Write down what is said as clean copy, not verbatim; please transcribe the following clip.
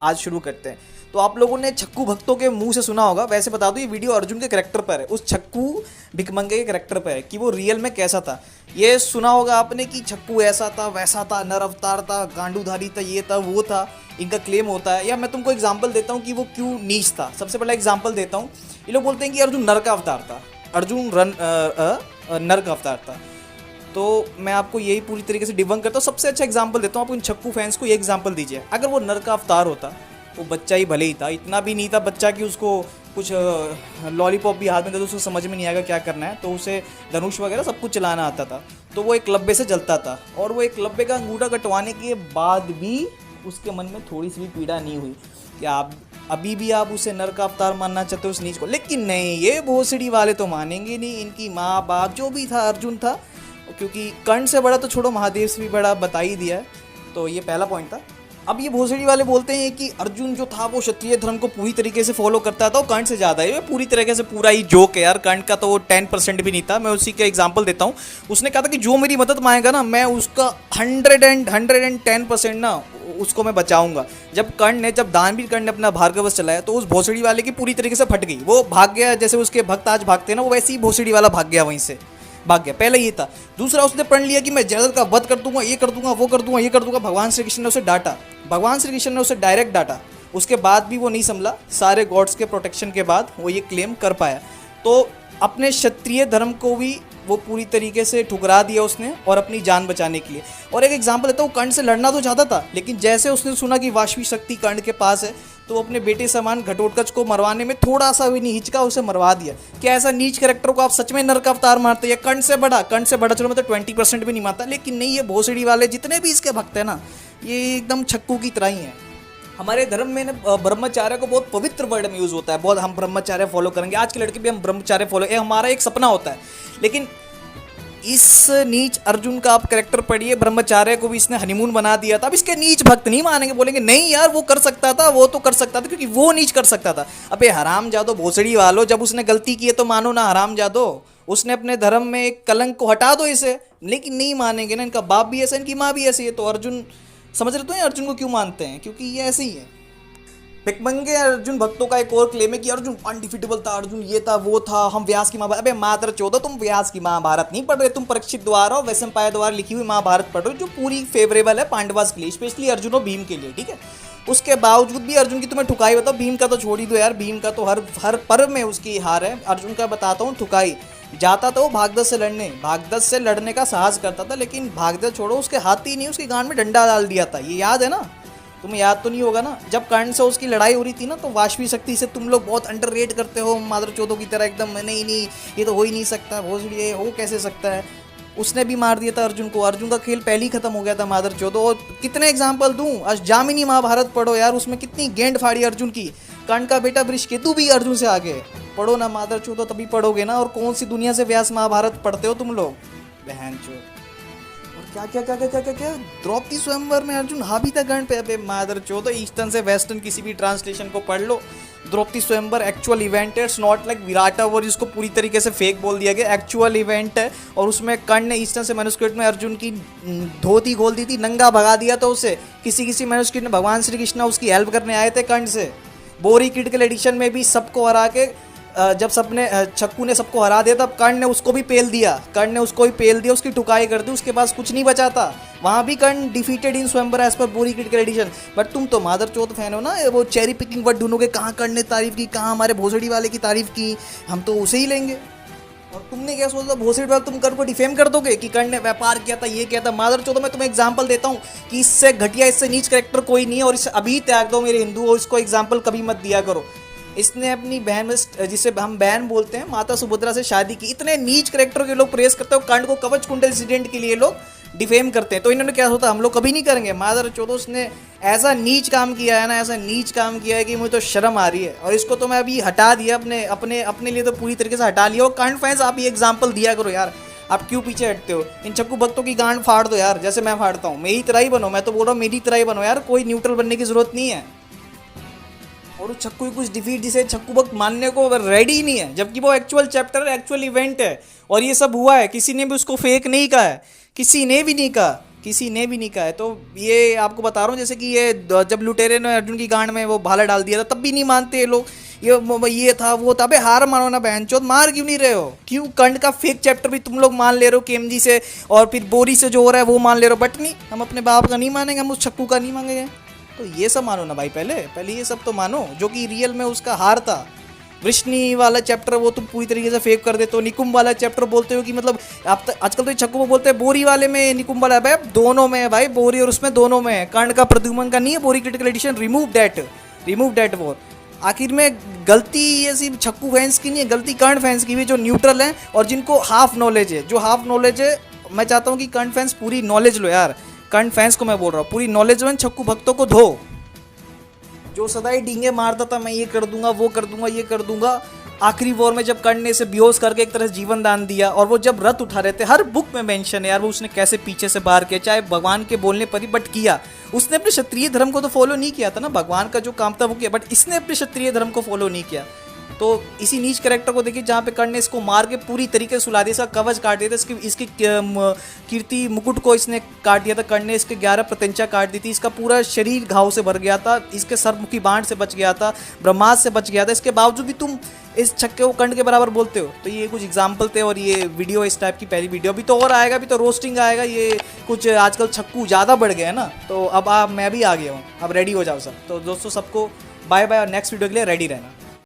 आज शुरू करते हैं। तो आप लोगों ने छक्कू भक्तों के मुंह से सुना होगा, वैसे बता दूं ये वीडियो अर्जुन के करेक्टर पर है, उस छक्कू भिकमंगे के करेक्टर पर है कि वो रियल में कैसा था। ये सुना होगा आपने कि छक्कू ऐसा था, वैसा था, नर अवतार था, गांडूधारी था, ये था, वो था, इनका क्लेम होता है। या मैं तुमको एग्जाम्पल देता हूँ कि वो क्यों नीच था। सबसे पहला एग्जाम्पल देता हूँ, ये लोग बोलते हैं कि अर्जुन नर का अवतार था, अर्जुन नर का अवतार था। तो मैं आपको यही पूरी तरीके से डिबंक करता हूँ। सबसे अच्छा एग्जाम्पल देता हूँ, आप उन छक्कू फैंस को ये एग्जाम्पल दीजिए, अगर वो नर का अवतार होता, वो बच्चा ही भले ही था, इतना भी नहीं था बच्चा कि उसको कुछ लॉलीपॉप भी हाथ में दे दो उसको समझ में नहीं आएगा क्या करना है, तो उसे धनुष वगैरह सब कुछ चलाना आता था, तो वो एक लब्बे से जलता था। और वो एक लब्बे का अंगूठा कटवाने के बाद भी उसके मन में थोड़ी सी भी पीड़ा नहीं हुई कि आप अभी भी आप उसे नर का अवतार मानना चाहते हो उस नीच को। लेकिन नहीं, ये भोसड़ी वाले तो मानेंगे नहीं, इनकी माँ बाप जो भी था अर्जुन था, क्योंकि कर्ण से बड़ा तो छोड़ो, महादेव से भी बड़ा बता ही दिया है। तो ये पहला पॉइंट था। अब ये भोसड़ी वाले बोलते हैं कि अर्जुन जो था वो क्षत्रिय धर्म को पूरी तरीके से फॉलो करता था, वो कर्ण से ज़्यादा है। ये पूरी तरीके से पूरा ही जोक है यार, कर्ण का तो वो 10% भी नहीं था। मैं उसी का एग्जांपल देता हूँ। उसने कहा था कि जो मेरी मदद मांगेगा ना, मैं उसका 110% ना उसको मैं बचाऊंगा। जब दानवीर कर्ण ने अपना भार्गवस्त्र चलाया तो उस भोसड़ी वाले की पूरी तरीके से फट गई, वो भाग गया। जैसे उसके भक्त आज भागते हैं ना, वो वैसे ही भोसड़ी वाला भाग गया, वहीं से भाग गया। पहले ये था। दूसरा, उसने प्रण लिया कि मैं जयद्रथ का वध कर दूंगा, ये कर दूंगा, वो कर दूंगा, ये कर दूंगा। भगवान श्री कृष्ण ने उसे डांटा, भगवान श्री कृष्ण ने उसे डायरेक्ट डांटा, उसके बाद भी वो नहीं संभला। सारे गॉड्स के प्रोटेक्शन के बाद वो ये क्लेम कर पाया। तो अपने क्षत्रिय धर्म को भी वो पूरी तरीके से ठुकरा दिया उसने, और अपनी जान बचाने के लिए। और एक एग्जाम्पल देता हूँ, कर्ण से लड़ना तो चाहता था, लेकिन जैसे उसने सुना कि वाष्पी शक्ति कर्ण के पास है, तो वो अपने बेटे समान घटोत्कच को मरवाने में थोड़ा सा भी नहीं हिचका, उसे मरवा दिया। क्या ऐसा नीच कैरेक्टर को आप सच में नर का अवतार मारते हैं? कर्ण से बड़ा चलो मतलब 20% भी नहीं मारता, लेकिन नहीं, ये भोसड़ी वाले जितने भी इसके भक्त हैं ना, ये एकदम छक्कू की तरह ही हैं। हमारे धर्म में ना ब्रह्मचार्य को बहुत पवित्र वर्ड में यूज़ होता है, बहुत हम ब्रह्मचार्य फॉलो करेंगे, आज के लड़के भी हम ब्रह्मचार्य फॉलो, ये हमारा एक सपना होता है। लेकिन इस नीच अर्जुन का आप करेक्टर पढ़िए, ब्रह्मचार्य को भी इसने हनीमून बना दिया था। अब इसके नीच भक्त नहीं मानेंगे, बोलेंगे नहीं यार वो कर सकता था, वो तो कर सकता था, क्योंकि वो नीच कर सकता था। अबे हराम जादो भोसड़ी वालो, जब उसने गलती की है तो मानो ना हराम जादो, उसने अपने धर्म में एक कलंक को हटा दो इसे। लेकिन नहीं मानेंगे ना, इनका बाप भी ऐसा, इनकी माँ भी ऐसी है। तो अर्जुन समझ रहे तो अर्जुन को क्यों मानते हैं, क्योंकि ये ऐसे ही है। भिकमंगे अर्जुन भक्तों का एक और क्लेम है कि अर्जुन अनडिफिटेबल था, अर्जुन ये था, वो था, हम व्यास की महाभारत। अबे मातर चौदह, तुम व्यास की महाभारत नहीं पढ़ रहे, तुम परीक्षित द्वारा और वैशंपायन द्वारा लिखी हुई महाभारत पढ़ रहे हो, जो पूरी फेवरेबल है पांडवास के लिए, स्पेशली अर्जुन और भीम के लिए, ठीक है। उसके बावजूद भी अर्जुन की तुम्हें ठुकाई बताओ, भीम का तो छोड़ ही दो यार, भीम का तो हर पर्व में उसकी हार है। अर्जुन का बताता हूँ ठुकाई। जाता था वो भागदत्त से लड़ने, भागदत्त से लड़ने का साहस करता था, लेकिन भागदत्त छोड़ो, उसके हाथी नहीं, उसकी गांड में डंडा डाल दिया था। ये याद है ना? तुम्हें याद तो नहीं होगा ना? जब कर्ण से उसकी लड़ाई हो रही थी ना, तो वाष्पी शक्ति से तुम लोग बहुत अंडररेट करते हो, मादर चौधों की तरह एकदम, नहीं नहीं ये तो हो ही नहीं सकता, भोसड़ी हो कैसे सकता है। उसने भी मार दिया था अर्जुन को, अर्जुन का खेल पहले ही खत्म हो गया था मादर चौधो। और कितने एग्जाम्पल दूं, जामिनी महाभारत पढ़ो यार, उसमें कितनी गेंद फाड़ी अर्जुन की। कर्ण का बेटा वृषकेतु भी अर्जुन से आगे है। पढ़ो ना मादर चौधो, तभी पढ़ोगे ना। और कौन सी दुनिया से व्यास महाभारत पढ़ते हो तुम लोग, बहन चो। क्या क्या क्या क्या क्या क्या क्या द्रौपदी स्वयंवर में अर्जुन हावी था कर्ण पे। अबे मादर चौदह, ईस्टर्न से वेस्टर्न किसी भी ट्रांसलेशन को पढ़ लो, द्रौपदी स्वयंवर एक्चुअल इवेंट है, इट्स नॉट लाइक विराट और जिसको पूरी तरीके से फेक बोल दिया गया, एक्चुअल इवेंट है। और उसमें कर्ण ने ईस्टर्न से मैन्युस्क्रिप्ट में अर्जुन की धोती खोल दी थी, नंगा भगा दिया था उसे। किसी किसी मैन्युस्क्रिप्ट में भगवान श्री कृष्ण उसकी हेल्प करने आए थे कर्ण से। बोरी क्रिटिकल एडिशन में भी सबको हरा के, जब सबने छक्कू ने सबको हरा दिया, तब कर्ण ने उसको भी पेल दिया, उसकी ठुकाई कर दी, उसके पास कुछ नहीं बचा था। वहाँ भी कर्ण डिफीटेड इन स्वयंवर एज पर बोरी क्रिटिकल एडिशन। बट तुम तो मादर चौथ फैन हो ना, वो चेरी पिकिंग वर्ड ढूंढोगे, कहाँ कर्ण ने तारीफ की, कहाँ हमारे भोसड़ी वाले की तारीफ की, हम तो उसे ही लेंगे। और तुमने क्या सोचा, भोसड़ी वाले तुम कर्ण को डिफेम कर दोगे कि कर्ण ने व्यापार किया था, ये किया था। मादर चौथ, मैं तुम्हें एग्जाम्पल देता हूँ कि इससे घटिया, इससे नीच कैरेक्टर कोई नहीं है, और इसे अभी त्याग दो मेरे हिंदू, और इसको एग्जाम्पल कभी मत दिया करो। इसने अपनी बहन में, जिसे हम बहन बोलते हैं, माता सुभद्रा से शादी की। इतने नीच करेक्टर के लोग प्रेस करते हो, कर्ण को कवच कुंडल इंसिडेंट के लिए लोग डिफेम करते हैं। तो इन्होंने क्या होता, हम लोग कभी नहीं करेंगे। मादर चौदह ने ऐसा नीच काम किया है ना, ऐसा नीच काम किया है कि मुझे तो शर्म आ रही है। और इसको तो मैं अभी हटा दिया अपने अपने अपने लिए, तो पूरी तरीके से हटा लिया। और कर्ण फैंस, आप ये एग्जाम्पल दिया करो यार, आप क्यों पीछे हटते हो? इन छक्कू भक्तों की गांड फाड़ दो यार, जैसे मैं फाड़ता हूँ। मेरी तरह ही बनो, मैं तो बोल रहा हूँ मेरी तरह ही बनो यार, कोई न्यूट्रल बनने की जरूरत नहीं है। और उस छक्कू की कुछ डिफीट जिसे छक्कू भक्त मानने को रेडी ही नहीं है, जबकि वो एक्चुअल चैप्टर है, एक्चुअल इवेंट है, और ये सब हुआ है। किसी ने भी उसको फेक नहीं कहा है, किसी ने भी नहीं कहा किसी ने भी नहीं कहा है। तो ये आपको बता रहा हूँ, जैसे कि ये जब लुटेरे ने अर्जुन की गांड में वो भाला डाल दिया था तब भी नहीं मानते ये लोग, ये था वो था। अबे हार मानो ना बहन चोद, मार क्यों नहीं रहे हो? क्यों कर्ण का फेक चैप्टर भी तुम लोग मान ले रहे हो केएमजी से, और फिर बोरी से जो हो रहा है वो मान ले रहे हो, बट नहीं, हम अपने बाप का नहीं मानेंगे, हम उस छक्कू का नहीं मांगेंगे। तो ये सब मानो ना भाई, पहले ये सब तो मानो जो कि रियल में उसका हार था। वृष्णि वाला चैप्टर वो तुम पूरी तरीके से फेक कर देते हो। निकुंभ वाला चैप्टर बोलते हो कि मतलब आप आजकल तो छक्को में बोलते हैं बोरी वाले में निकुंभ वाला, भाई दोनों में है भाई, बोरी और उसमें दोनों में है। कर्ण का प्रद्युम्न का नहीं है बोरी critical edition, remove that war. आखिर में गलती ये सिर्फ छक्कू फैंस की नहीं है, गलती कर्ण फैंस की भी, जो न्यूट्रल हैं और जिनको हाफ नॉलेज है। जो हाफ नॉलेज है, मैं चाहता हूँ कि कर्ण फैंस पूरी नॉलेज लो यार। कर्ण फैंस को मैं बोल रहा हूँ, पूरी नॉलेज लो, छक्कू भक्तों को धो। जो सदाई डींगे मारता था, मैं ये कर दूंगा, वो कर दूंगा, ये कर दूंगा, आखिरी वॉर में जब कर्ण ने इसे बेहोश करके एक तरह से जीवन दान दिया, और वो जब रथ उठा रहे थे, हर बुक में मेंशन है यार वो उसने कैसे पीछे से बाहर किया, चाहे भगवान के बोलने पर ही, बट किया। उसने अपने क्षत्रिय धर्म को तो फॉलो नहीं किया था ना, भगवान का जो काम था वो किया, बट इसने अपने क्षत्रिय धर्म को फॉलो नहीं किया। तो इसी नीच कैरेक्टर को देखिए जहाँ पे कर्ण ने इसको मार के पूरी तरीके से सुला दिया, इसका कवच काट दिया था, इसकी कीर्ति मुकुट को इसने काट दिया था कर्ण ने, इसके 11 प्रत्यंचा काट दी थी, इसका पूरा शरीर घाव से भर गया था, इसके सरमुखी बाण से बच गया था, ब्रह्मास्त्र से बच गया था। इसके बावजूद भी तुम इस छक्के को कर्ण के बराबर बोलते हो। तो ये कुछ एग्जाम्पल थे, और ये वीडियो इस टाइप की पहली वीडियो। अभी तो और आएगा, अभी तो रोस्टिंग आएगा। ये कुछ आजकल छक्कू ज़्यादा बढ़ गए हैं ना, तो अब मैं भी आ गया हूँ, अब रेडी हो जाओ सब। तो दोस्तों सबको बाय बाय, और नेक्स्ट वीडियो के लिए रेडी रहना।